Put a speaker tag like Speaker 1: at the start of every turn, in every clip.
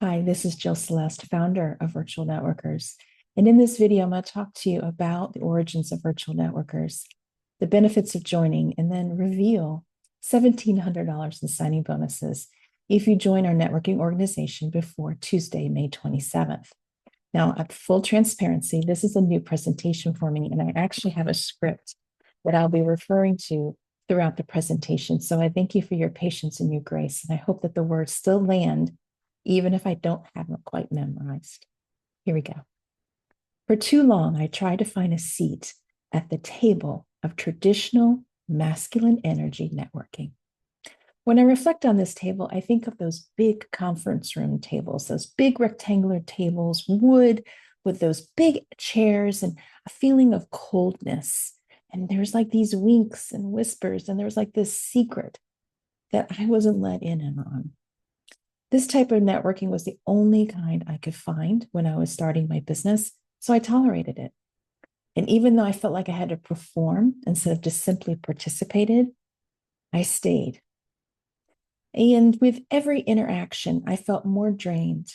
Speaker 1: Hi, this is Jill Celeste, founder of Virtual Networkers. And in this video, I'm going to talk to you about the origins of virtual networkers, the benefits of joining, and then reveal $1,700 in signing bonuses if you join our networking organization before Tuesday, May 27th. Now, at full transparency, this is a new presentation for me, and I actually have a script that I'll be referring to throughout the presentation. So I thank you for your patience and your grace, and I hope that the words still land even if I don't have them quite memorized. Here we go. For too long, I tried to find a seat at the table of traditional masculine energy networking. When I reflect on this table, I think of those big conference room tables, those big rectangular tables, wood with those big chairs and a feeling of coldness. And there's like these winks and whispers, and there's like this secret that I wasn't let in on. This type of networking was the only kind I could find when I was starting my business, so I tolerated it. And even though I felt like I had to perform instead of just simply participated, I stayed. And with every interaction, I felt more drained,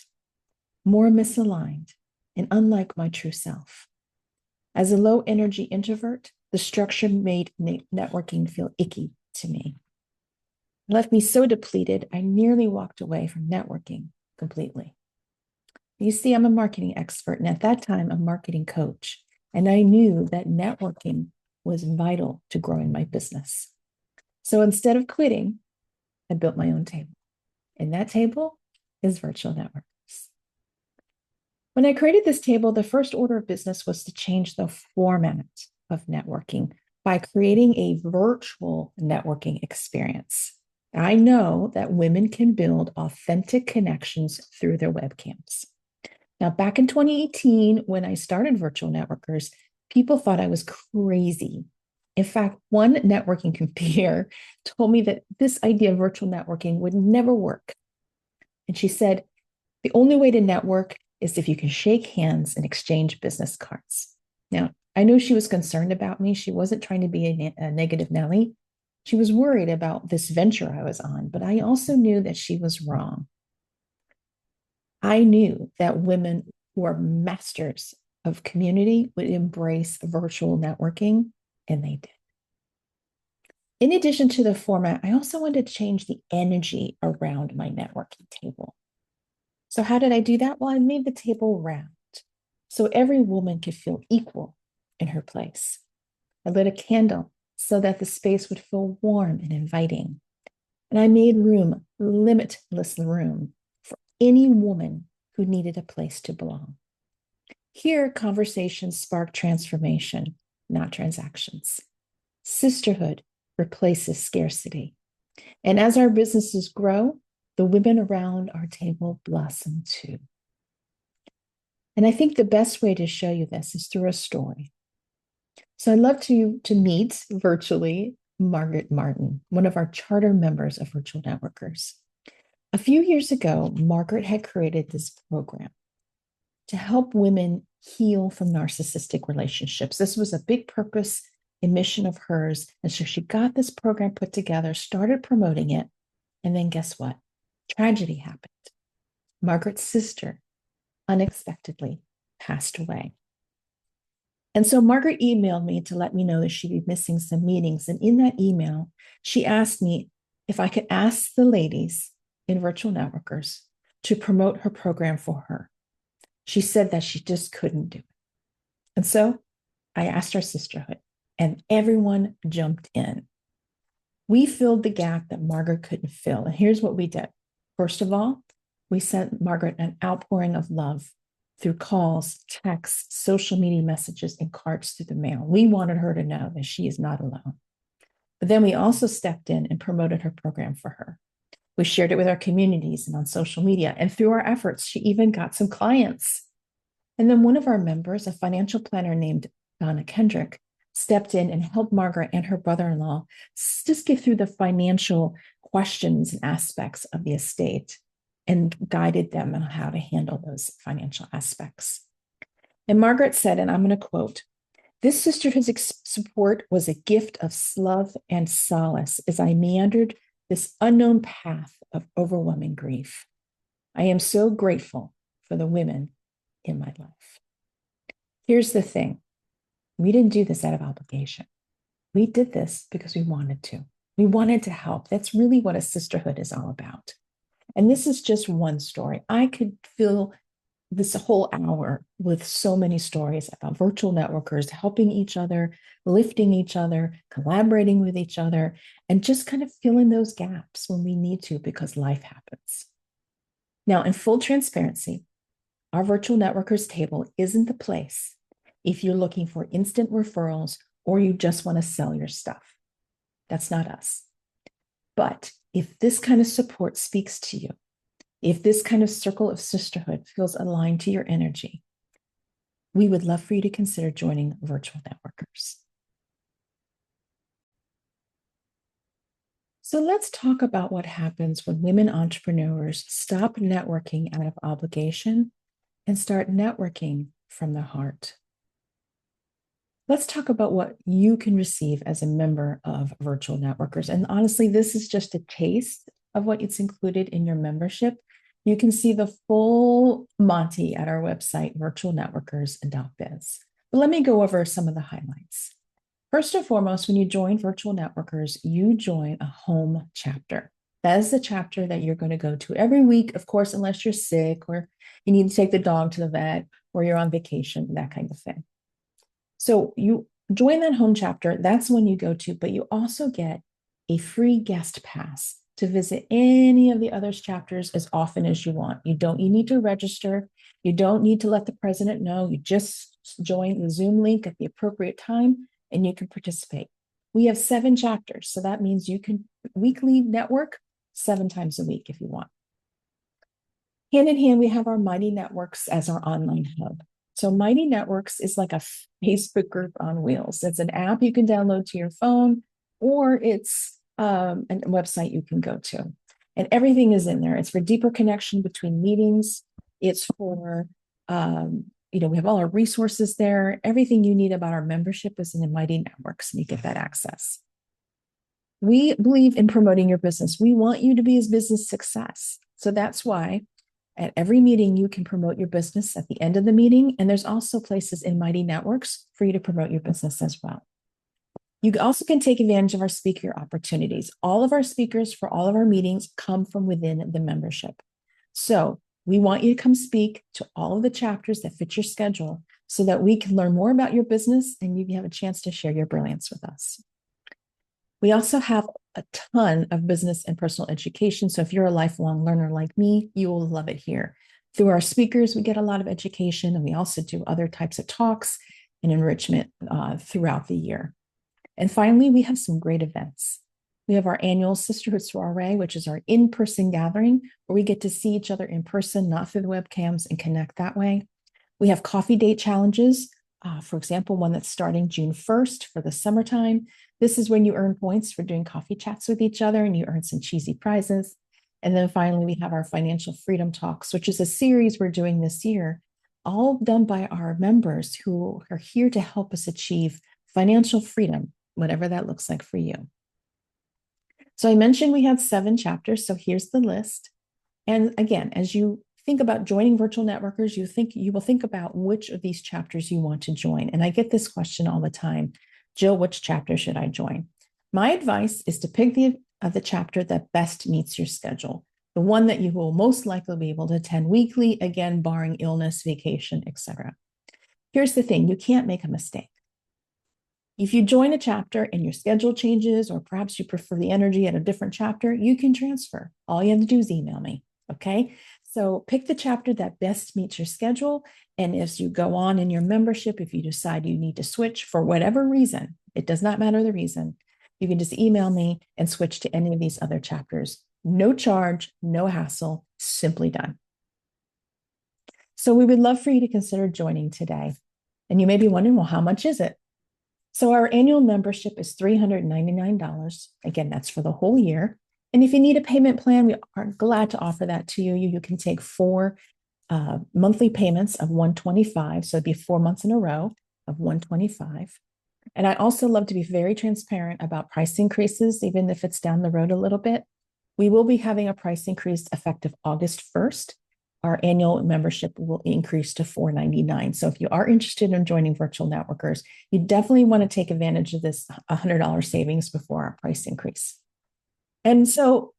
Speaker 1: more misaligned, and unlike my true self. As a low energy introvert, the structure made networking feel icky to me. It left me so depleted, I nearly walked away from networking completely. You see, I'm a marketing expert, and at that time, a marketing coach. And I knew that networking was vital to growing my business. So instead of quitting, I built my own table. And that table is Virtual Networkers. When I created this table, the first order of business was to change the format of networking by creating a virtual networking experience. I know that women can build authentic connections through their webcams. Now, back in 2018, when I started Virtual Networkers, people thought I was crazy. In fact, one networking peer told me that this idea of virtual networking would never work. And she said, the only way to network is if you can shake hands and exchange business cards. Now, I know she was concerned about me. She wasn't trying to be a negative Nelly. She was worried about this venture I was on, but I also knew that she was wrong. I knew that women who are masters of community would embrace virtual networking, and they did. In addition to the format, I also wanted to change the energy around my networking table. So how did I do that? Well, I made the table round so every woman could feel equal in her place. I lit a candle so that the space would feel warm and inviting. And I made room, limitless room, for any woman who needed a place to belong. Here, conversations spark transformation, not transactions. Sisterhood replaces scarcity. And as our businesses grow, the women around our table blossom too. And I think the best way to show you this is through a story. So I'd love to meet virtually Margaret Martin, one of our charter members of Virtual Networkers. A few years ago, Margaret had created this program to help women heal from narcissistic relationships. This was a big purpose and mission of hers. And so she got this program put together, started promoting it, and then guess what? Tragedy happened. Margaret's sister unexpectedly passed away. And so Margaret emailed me to let me know that she'd be missing some meetings. And in that email, she asked me if I could ask the ladies in Virtual Networkers to promote her program for her. She said that she just couldn't do it. And so I asked our sisterhood, and everyone jumped in. We filled the gap that Margaret couldn't fill. And here's what we did. First of all, we sent Margaret an outpouring of love through calls, texts, social media messages, and cards through the mail. We wanted her to know that she is not alone. But then we also stepped in and promoted her program for her. We shared it with our communities and on social media. And through our efforts, she even got some clients. And then one of our members, a financial planner named Donna Kendrick, stepped in and helped Margaret and her brother-in-law just get through the financial questions and aspects of the estate and guided them on how to handle those financial aspects. And Margaret said, and I'm going to quote, "This sisterhood's support was a gift of love and solace as I meandered this unknown path of overwhelming grief. I am so grateful for the women in my life. Here's the thing. We didn't do this out of obligation. We did this because we wanted to. We wanted to help. That's really what a sisterhood is all about. And this is just one story. I could fill this whole hour with so many stories about virtual networkers helping each other, lifting each other, collaborating with each other, and just kind of filling those gaps when we need to because life happens. Now, in full transparency, our virtual networkers table isn't the place if you're looking for instant referrals or you just want to sell your stuff. That's not us. But if this kind of support speaks to you, if this kind of circle of sisterhood feels aligned to your energy, we would love for you to consider joining virtual networkers. So let's talk about what happens when women entrepreneurs stop networking out of obligation and start networking from the heart. Let's talk about what you can receive as a member of virtual networkers. And honestly, this is just a taste of what it's included in your membership. You can see the full Monty at our website, virtualnetworkers.biz. But let me go over some of the highlights. First and foremost, when you join Virtual Networkers, you join a home chapter. That is the chapter that you're going to go to every week, of course, unless you're sick or you need to take the dog to the vet or you're on vacation, that kind of thing. So you join that home chapter, that's when you go to, but you also get a free guest pass to visit any of the other chapters as often as you want. You need to register. You don't need to let the president know. You just join the Zoom link at the appropriate time and you can participate. We have 7 chapters, so that means you can weekly network 7 times a week if you want. Hand in hand, we have our Mighty Networks as our online hub. So Mighty Networks is like a Facebook group on wheels. It's an app you can download to your phone, or it's a website you can go to. And everything is in there. It's for deeper connection between meetings. It's for, we have all our resources there. Everything you need about our membership is in the Mighty Networks, and you get that access. We believe in promoting your business. We want you to be a business success. So that's why at every meeting, you can promote your business at the end of the meeting. And there's also places in Mighty Networks for you to promote your business as well. You also can take advantage of our speaker opportunities. All of our speakers for all of our meetings come from within the membership. So we want you to come speak to all of the chapters that fit your schedule so that we can learn more about your business and you have a chance to share your brilliance with us. We also have a ton of business and personal education. So if you're a lifelong learner like me, you will love it here. Through our speakers, we get a lot of education, and we also do other types of talks and enrichment throughout the year. And finally, we have some great events. We have our annual Sisterhood Soiree, which is our in-person gathering where we get to see each other in person, not through the webcams, and connect that way. We have coffee date challenges. For example, one that's starting June 1st for the summertime. This is when you earn points for doing coffee chats with each other and you earn some cheesy prizes. And then finally, we have our Financial Freedom Talks, which is a series we're doing this year, all done by our members who are here to help us achieve financial freedom, whatever that looks like for you. So I mentioned we had 7 chapters, so here's the list. And again, as you think about joining virtual networkers, you will think about which of these chapters you want to join. And I get this question all the time, Jill, which chapter should I join? My advice is to pick the chapter that best meets your schedule, the one that you will most likely be able to attend weekly, again, barring illness, vacation, etc. Here's the thing, you can't make a mistake. If you join a chapter and your schedule changes, or perhaps you prefer the energy at a different chapter, you can transfer. All you have to do is email me, okay? So pick the chapter that best meets your schedule. And as you go on in your membership, if you decide you need to switch for whatever reason, it does not matter the reason, you can just email me and switch to any of these other chapters. No charge, no hassle, simply done. So we would love for you to consider joining today. And you may be wondering, well, how much is it? So our annual membership is $399. Again, that's for the whole year. And if you need a payment plan, we are glad to offer that to you. You can take 4 monthly payments of $125. So it'd be 4 months in a row of $125. And I also love to be very transparent about price increases, even if it's down the road a little bit. We will be having a price increase effective August 1st. our annual membership will increase to $4.99. So if you are interested in joining Virtual Networkers, you definitely want to take advantage of this $100 savings before our price increase. And so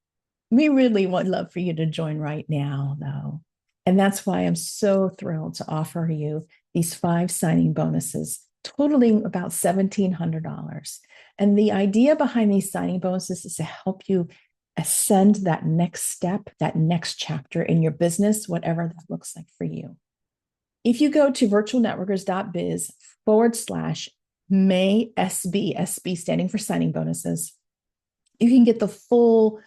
Speaker 1: we really would love for you to join right now, though. And that's why I'm so thrilled to offer you these 5 signing bonuses, totaling about $1,700. And the idea behind these signing bonuses is to help you ascend that next step, that next chapter in your business, whatever that looks like for you. If you go to virtualnetworkers.biz/May SB, SB standing for signing bonuses, you can get the full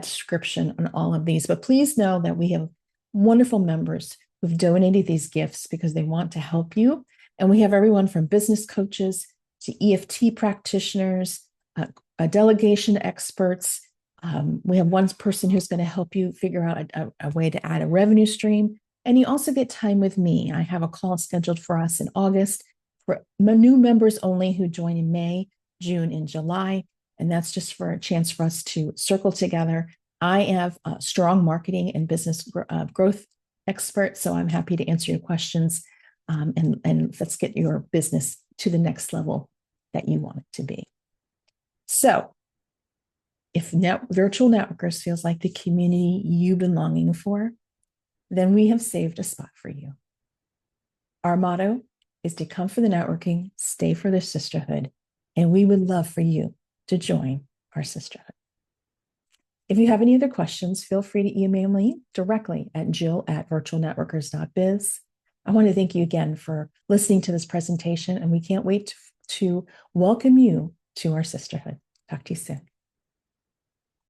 Speaker 1: description on all of these. But please know that we have wonderful members who've donated these gifts because they want to help you. And we have everyone from business coaches to EFT practitioners, delegation experts. We have one person who's going to help you figure out a way to add a revenue stream. And you also get time with me. I have a call scheduled for us in August for new members only who join in May, June, and July. And that's just for a chance for us to circle together. I have a strong marketing and business growth expert, so I'm happy to answer your questions and let's get your business to the next level that you want it to be. So if Virtual Networkers feels like the community you've been longing for, then we have saved a spot for you. Our motto is to come for the networking, stay for the sisterhood, and we would love for you to join our sisterhood. If you have any other questions, feel free to email me directly at jill@virtualnetworkers.biz. I want to thank you again for listening to this presentation, and we can't wait to welcome you to our sisterhood. Talk to you soon.